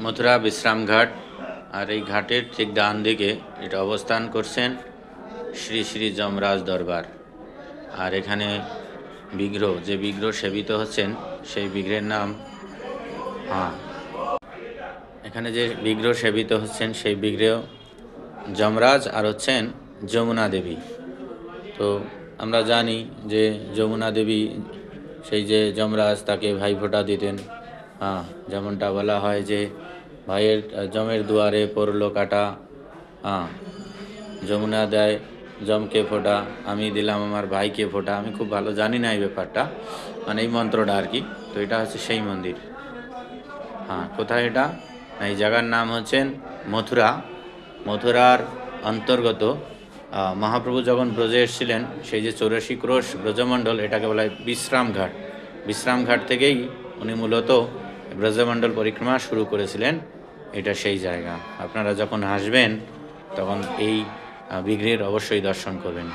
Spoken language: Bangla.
মথুরা বিশ্রাম ঘাট। আর এই ঘাটের ঠিক ডান দিকে এটা অবস্থান করছেন শ্রী শ্রী যমরাজ দরবার। আর এখানে যে বিগ্রহ সেবিত হচ্ছেন সেই বিগ্রহের নাম এখানে যে বিগ্রহ সেবিত হচ্ছেন সেই বিগ্রহ যমরাজ আর হচ্ছেন যমুনা দেবী। তো আমরা জানি যে যমুনা দেবী সেই যে যমরাজ তাকে ভাইফোঁটা দিতেন। যেমনটা বলা হয় যে ভাইয়ের জমের দুয়ারে পড়লো কাটা, যমুনা দেয় জমকে ফোঁটা, আমি দিলাম আমার ভাইকে ফোঁটা। আমি খুব ভালো জানি না এই ব্যাপারটা, মানে এই মন্ত্রটা আর কি। তো এটা হচ্ছে সেই মন্দির। কোথায় এটা? এই জায়গার নাম হচ্ছেন মথুরা। মথুরার অন্তর্গত মহাপ্রভু যখন ব্রজে এসেছিলেন সেই যে 84 ক্রোশ ব্রজমণ্ডল, এটাকে বলা হয় বিশ্রামঘাট। বিশ্রামঘাট থেকেই উনি মূলত ব্রজমণ্ডল পরিক্রমা শুরু করেছিলেন। এটা সেই জায়গা। আপনারা যখন আসবেন তখন এই বিগ্রহের অবশ্যই দর্শন করবেন।